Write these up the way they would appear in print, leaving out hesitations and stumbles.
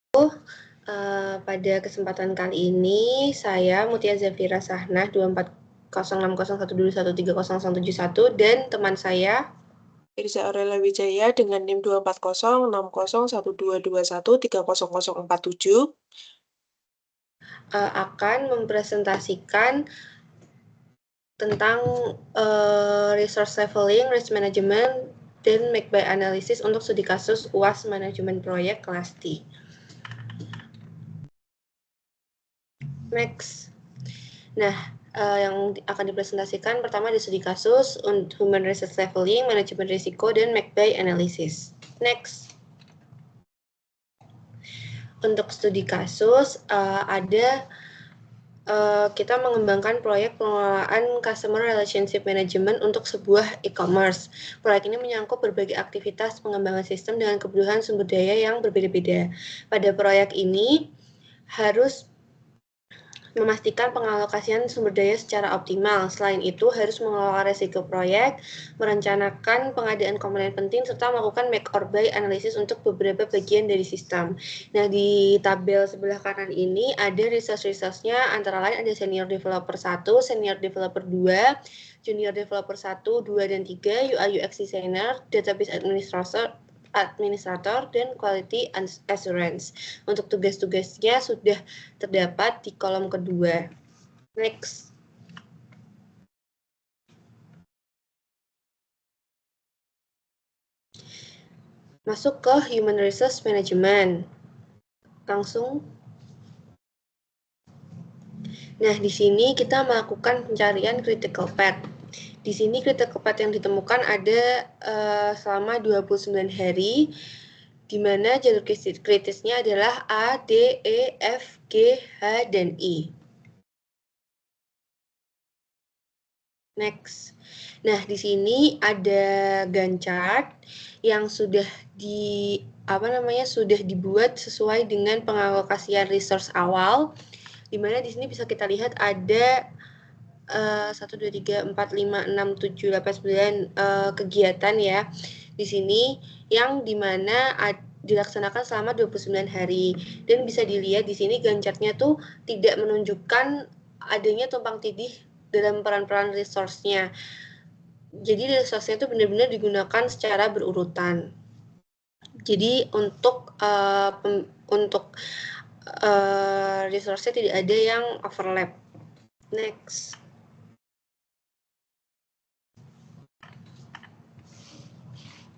Pada kesempatan kali ini, saya Mutia Zafira Sahnah 240601213071 dan teman saya Irza Aurela Wijaya dengan NIM 240601221300047 akan mempresentasikan tentang resource leveling, risk management, dan make buy analysis untuk studi kasus UAS manajemen proyek kelas D. Next. Nah, yang akan dipresentasikan pertama di studi kasus, human research leveling, manajemen risiko, dan make buy analysis. Next. Untuk studi kasus, kita mengembangkan proyek pengelolaan customer relationship management untuk sebuah e-commerce. Proyek ini menyangkut berbagai aktivitas pengembangan sistem dengan kebutuhan sumber daya yang berbeda-beda. Pada proyek ini harus memastikan pengalokasian sumber daya secara optimal. Selain itu, harus mengelola resiko proyek, merencanakan pengadaan komponen penting, serta melakukan make or buy analisis untuk beberapa bagian dari sistem. Nah, di tabel sebelah kanan ini ada resource-nya, antara lain ada senior developer 1, senior developer 2, junior developer 1, 2, dan 3, UI UX designer, database administrator, dan quality assurance. Untuk tugas-tugasnya sudah terdapat di kolom kedua. Next. Masuk ke Human Resource Management. Langsung. Nah, di sini kita melakukan pencarian critical path. Di sini critical path yang ditemukan ada selama 29 hari, di mana jalur kritisnya adalah A, D, E, F, G, H, dan I. Next. Nah, di sini ada Gantt chart yang sudah sudah dibuat sesuai dengan pengalokasian resource awal, di mana di sini bisa kita lihat ada 1, 2, 3, 4, 5, 6, 7, 8, 9 kegiatan ya di sini, yang dimana dilaksanakan selama 29 hari, dan bisa dilihat di sini Gantt chart-nya tuh tidak menunjukkan adanya tumpang tindih dalam peran-peran resource-nya. Jadi resource-nya itu benar-benar digunakan secara berurutan. Jadi untuk resource-nya tidak ada yang overlap. Next.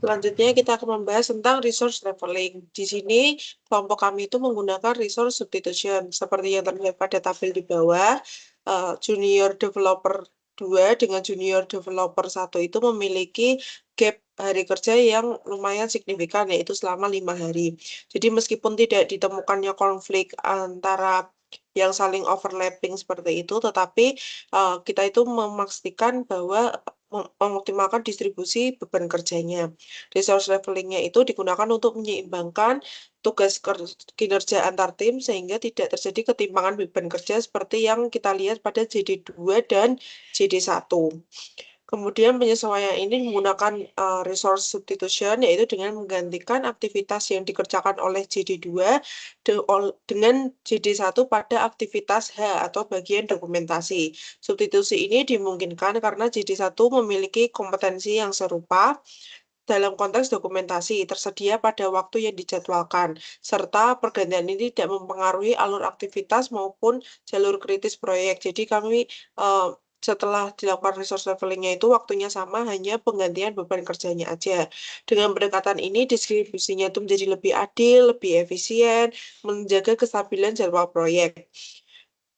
Selanjutnya kita akan membahas tentang resource leveling. Di sini kelompok kami itu menggunakan resource substitution seperti yang terlihat pada tabel di bawah. Junior developer 2 dengan junior developer 1 itu memiliki gap hari kerja yang lumayan signifikan, yaitu selama 5 hari. Jadi meskipun tidak ditemukannya konflik antara yang saling overlapping seperti itu, tetapi kita itu memastikan bahwa mengoptimalkan distribusi beban kerjanya. Resource leveling-nya itu digunakan untuk menyeimbangkan tugas kinerja antar tim sehingga tidak terjadi ketimpangan beban kerja seperti yang kita lihat pada JD2 dan JD1. Kemudian penyesuaian ini menggunakan resource substitution, yaitu dengan menggantikan aktivitas yang dikerjakan oleh JD2 dengan JD1 pada aktivitas H atau bagian dokumentasi. Substitusi ini dimungkinkan karena JD1 memiliki kompetensi yang serupa dalam konteks dokumentasi tersedia pada waktu yang dijadwalkan, serta pergantian ini tidak mempengaruhi alur aktivitas maupun jalur kritis proyek. Jadi kami setelah dilakukan resource leveling-nya itu waktunya sama, hanya penggantian beban kerjanya aja. Dengan pendekatan ini, distribusinya itu menjadi lebih adil, lebih efisien, menjaga kestabilan jadwal proyek.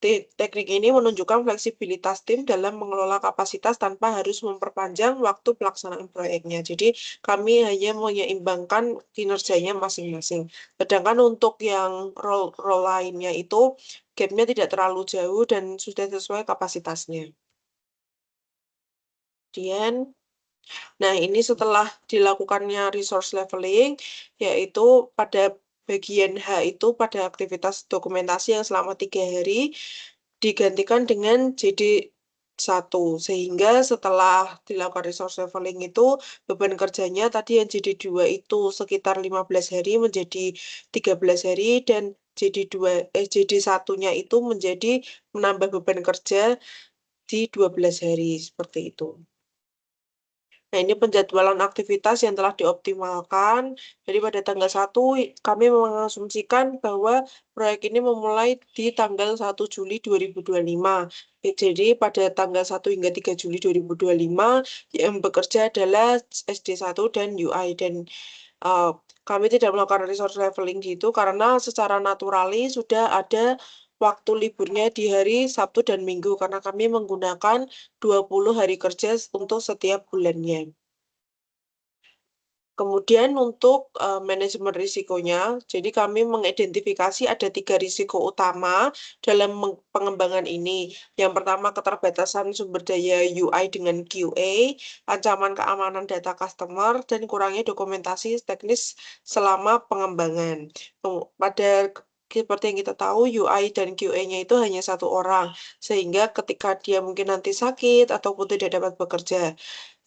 Teknik ini menunjukkan fleksibilitas tim dalam mengelola kapasitas tanpa harus memperpanjang waktu pelaksanaan proyeknya. Jadi kami hanya menyeimbangkan kinerjanya masing-masing. Sedangkan untuk yang role lainnya itu gap-nya tidak terlalu jauh dan sudah sesuai kapasitasnya. Kemudian, nah ini setelah dilakukannya resource leveling, yaitu pada bagian H itu pada aktivitas dokumentasi yang selama 3 hari digantikan dengan JD satu. Sehingga setelah dilakukan resource leveling itu, beban kerjanya tadi yang JD2 itu sekitar 15 hari menjadi 13 hari, dan JD1-nya itu menjadi menambah beban kerja di 12 hari, seperti itu. Nah, ini penjadwalan aktivitas yang telah dioptimalkan. Jadi pada tanggal 1 kami mengasumsikan bahwa proyek ini memulai di tanggal 1 Juli 2025. Jadi pada tanggal 1 hingga 3 Juli 2025 yang bekerja adalah SD1 dan UI. Dan kami tidak melakukan resource leveling gitu karena secara naturali sudah ada waktu liburnya di hari Sabtu dan Minggu karena kami menggunakan 20 hari kerja untuk setiap bulannya. Kemudian untuk manajemen risikonya, jadi kami mengidentifikasi ada 3 risiko utama dalam pengembangan ini. Yang pertama, keterbatasan sumber daya UI dengan QA, ancaman keamanan data customer, dan kurangnya dokumentasi teknis selama pengembangan. Seperti yang kita tahu, UI dan QA-nya itu hanya satu orang, sehingga ketika dia mungkin nanti sakit ataupun tidak dapat bekerja,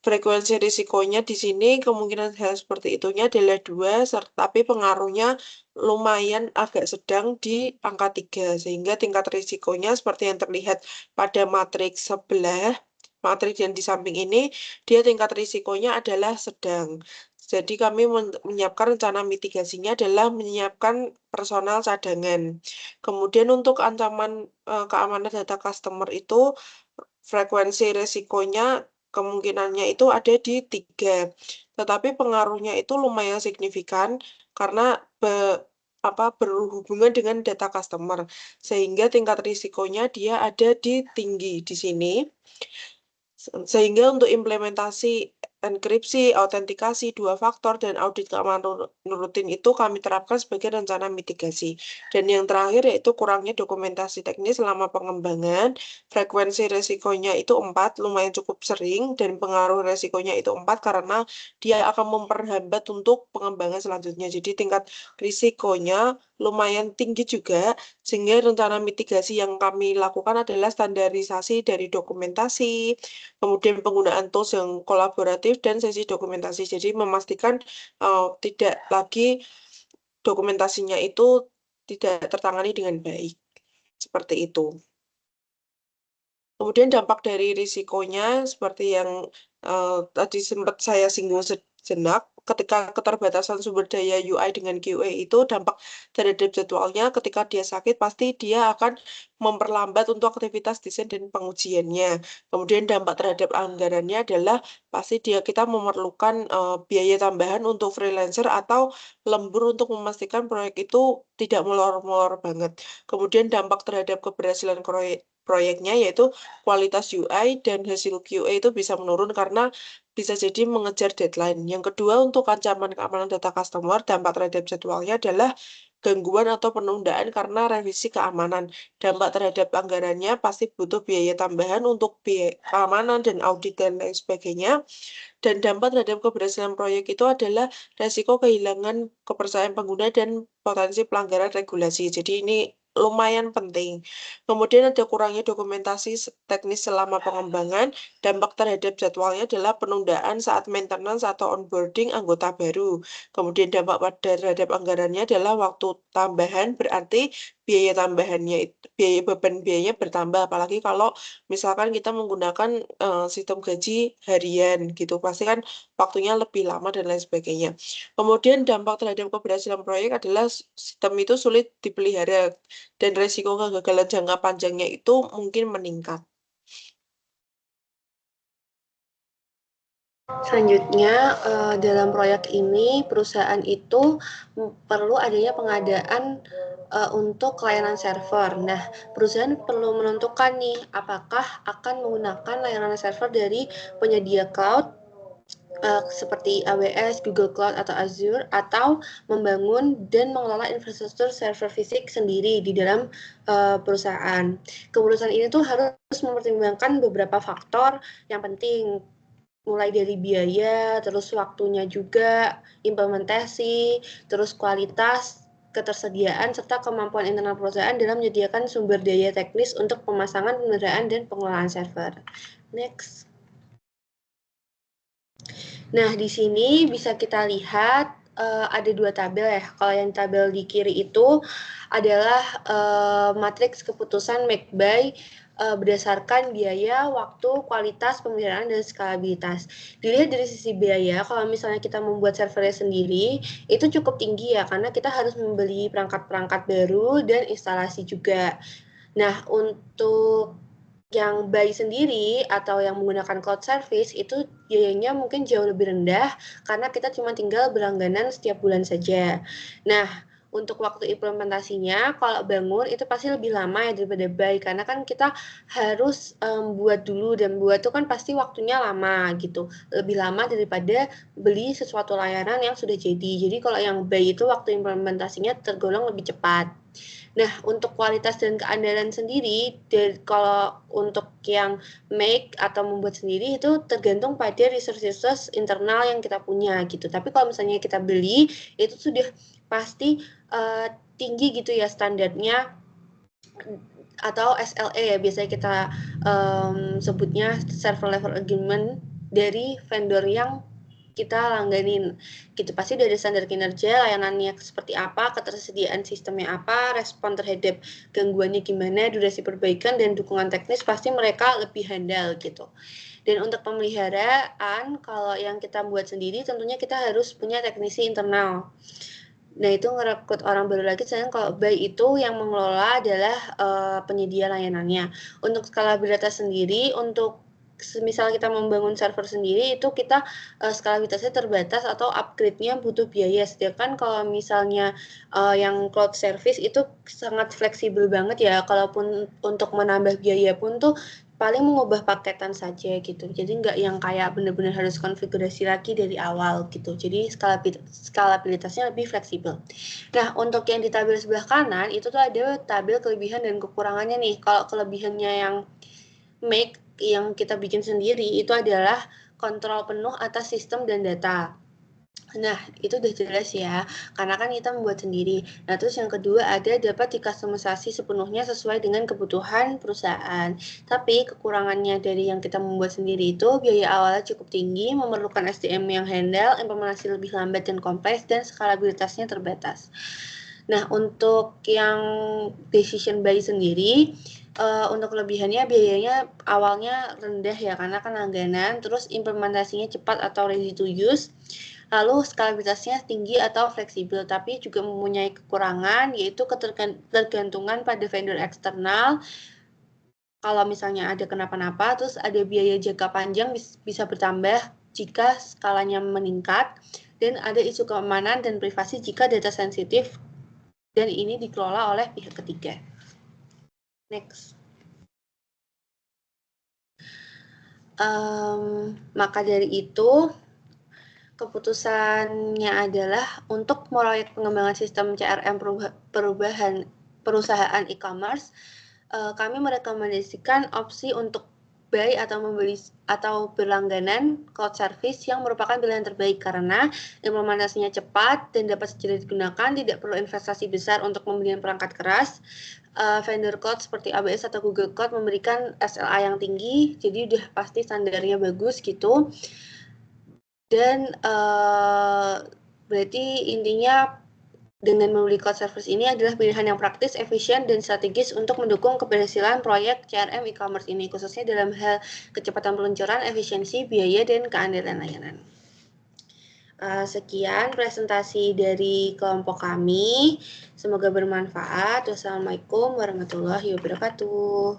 frekuensi risikonya di sini kemungkinan hal seperti itunya adalah 2, tapi pengaruhnya lumayan agak sedang di angka 3, sehingga tingkat risikonya seperti yang terlihat pada matriks sebelah, matriks yang di samping ini, dia tingkat risikonya adalah sedang. Jadi kami menyiapkan rencana mitigasinya adalah menyiapkan personal cadangan. Kemudian untuk ancaman keamanan data customer itu, frekuensi risikonya kemungkinannya itu ada di 3. Tetapi pengaruhnya itu lumayan signifikan karena berhubungan dengan data customer. Sehingga tingkat risikonya dia ada di tinggi di sini. Sehingga untuk implementasi enkripsi, autentikasi, 2 faktor, dan audit keamanan rutin itu kami terapkan sebagai rencana mitigasi. Dan yang terakhir yaitu kurangnya dokumentasi teknis selama pengembangan, frekuensi resikonya itu 4, lumayan cukup sering, dan pengaruh resikonya itu 4 karena dia akan memperhambat untuk pengembangan selanjutnya. Jadi tingkat risikonya lumayan tinggi juga, sehingga rencana mitigasi yang kami lakukan adalah standarisasi dari dokumentasi, kemudian penggunaan tools yang kolaboratif dan sesi dokumentasi. Jadi memastikan tidak lagi dokumentasinya itu tidak tertangani dengan baik. Seperti itu. Kemudian dampak dari risikonya seperti yang tadi sempat saya singgung sejenak, ketika keterbatasan sumber daya UI dengan QA itu dampak terhadap jadwalnya, ketika dia sakit pasti dia akan memperlambat untuk aktivitas desain dan pengujiannya. Kemudian dampak terhadap anggarannya adalah pasti kita memerlukan biaya tambahan untuk freelancer atau lembur untuk memastikan proyek itu tidak molor-molor banget. Kemudian dampak terhadap keberhasilan proyeknya yaitu kualitas UI dan hasil QA itu bisa menurun karena bisa jadi mengejar deadline. Yang kedua, untuk ancaman keamanan data customer, dampak terhadap jadwalnya adalah gangguan atau penundaan karena revisi keamanan. Dampak terhadap anggarannya pasti butuh biaya tambahan untuk biaya keamanan dan audit dan lain sebagainya. Dan dampak terhadap keberhasilan proyek itu adalah resiko kehilangan kepercayaan pengguna dan potensi pelanggaran regulasi. Jadi ini lumayan penting. Kemudian ada kurangnya dokumentasi teknis selama pengembangan. Dampak terhadap jadwalnya adalah penundaan saat maintenance atau onboarding anggota baru. Kemudian dampak terhadap anggarannya adalah waktu tambahan, berarti biaya tambahannya beban biayanya bertambah, apalagi kalau misalkan kita menggunakan sistem gaji harian gitu, pasti kan waktunya lebih lama dan lain sebagainya. Kemudian dampak terhadap keberhasilan proyek adalah sistem itu sulit dipelihara dan resiko kegagalan jangka panjangnya itu mungkin meningkat. Selanjutnya, dalam proyek ini perusahaan itu perlu adanya pengadaan untuk layanan server. Nah, perusahaan perlu menentukan nih apakah akan menggunakan layanan server dari penyedia cloud seperti AWS, Google Cloud, atau Azure, atau membangun dan mengelola infrastruktur server fisik sendiri di dalam perusahaan. Keputusan ini tuh harus mempertimbangkan beberapa faktor yang penting, mulai dari biaya, terus waktunya juga, implementasi, terus kualitas, ketersediaan serta kemampuan internal perusahaan dalam menyediakan sumber daya teknis untuk pemasangan, pemeliharaan, dan pengelolaan server. Next. Nah, di sini bisa kita lihat ada dua tabel ya. Kalau yang tabel di kiri itu adalah matriks keputusan make buy berdasarkan biaya, waktu, kualitas, pemeliharaan, dan skalabilitas. Dilihat dari sisi biaya, kalau misalnya kita membuat servernya sendiri, itu cukup tinggi ya, karena kita harus membeli perangkat-perangkat baru dan instalasi juga. Nah, untuk yang buy sendiri atau yang menggunakan cloud service itu biayanya mungkin jauh lebih rendah karena kita cuma tinggal berlangganan setiap bulan saja. Nah, untuk waktu implementasinya kalau bangun itu pasti lebih lama ya daripada buy karena kan kita harus buat dulu dan buat itu kan pasti waktunya lama gitu. Lebih lama daripada beli sesuatu layanan yang sudah jadi. Jadi kalau yang buy itu waktu implementasinya tergolong lebih cepat. Nah, untuk kualitas dan keandalan sendiri, kalau untuk yang make atau membuat sendiri itu tergantung pada resource internal yang kita punya gitu. Tapi kalau misalnya kita beli, itu sudah pasti tinggi gitu ya standarnya atau SLA ya biasanya kita sebutnya server level agreement dari vendor yang kita langganin gitu. Pasti udah ada standar kinerja, layanannya seperti apa, ketersediaan sistemnya apa, respon terhadap gangguannya gimana, durasi perbaikan dan dukungan teknis pasti mereka lebih handal gitu. Dan untuk pemeliharaan kalau yang kita buat sendiri tentunya kita harus punya teknisi internal. Nah, itu ngerekrut orang baru lagi, sedangkan kalau buy itu yang mengelola adalah penyedia layanannya. Untuk skalabilitas sendiri, untuk semisal kita membangun server sendiri, itu kita skalabilitasnya terbatas atau upgrade-nya butuh biaya. Sedangkan kalau misalnya yang cloud service itu sangat fleksibel banget ya, kalaupun untuk menambah biaya pun tuh paling mengubah paketan saja gitu. Jadi nggak yang kayak benar-benar harus konfigurasi lagi dari awal gitu. Jadi skalabilitasnya lebih fleksibel. Nah, untuk yang di tabel sebelah kanan itu tuh ada tabel kelebihan dan kekurangannya nih. Kalau kelebihannya yang make yang kita bikin sendiri itu adalah kontrol penuh atas sistem dan data. Nah, itu udah jelas ya, karena kan kita membuat sendiri. Nah, terus yang kedua ada dapat dikustomisasi sepenuhnya sesuai dengan kebutuhan perusahaan. Tapi kekurangannya dari yang kita membuat sendiri itu biaya awalnya cukup tinggi, memerlukan SDM yang handal, implementasi lebih lambat dan kompleks, dan skalabilitasnya terbatas. Nah, untuk yang decision buy sendiri, untuk kelebihannya biayanya awalnya rendah ya, karena kan langganan, terus implementasinya cepat atau ready to use, lalu skalabilitasnya tinggi atau fleksibel, tapi juga mempunyai kekurangan yaitu ketergantungan pada vendor eksternal. Kalau misalnya ada kenapa-napa, terus ada biaya jangka panjang bisa bertambah jika skalanya meningkat, dan ada isu keamanan dan privasi jika data sensitif dan ini dikelola oleh pihak ketiga. Next. Maka dari itu, keputusannya adalah untuk proyek pengembangan sistem CRM perusahaan e-commerce, kami merekomendasikan opsi untuk buy atau membeli atau berlangganan cloud service yang merupakan pilihan terbaik karena implementasinya cepat dan dapat segera digunakan, tidak perlu investasi besar untuk pembelian perangkat keras. Vendor cloud seperti AWS atau Google Cloud memberikan SLA yang tinggi, jadi udah pasti standarnya bagus gitu. Dan berarti intinya dengan membeli cloud service ini adalah pilihan yang praktis, efisien, dan strategis untuk mendukung keberhasilan proyek CRM e-commerce ini, khususnya dalam hal kecepatan peluncuran, efisiensi, biaya, dan keandalan layanan. Sekian presentasi dari kelompok kami. Semoga bermanfaat. Wassalamualaikum warahmatullahi wabarakatuh.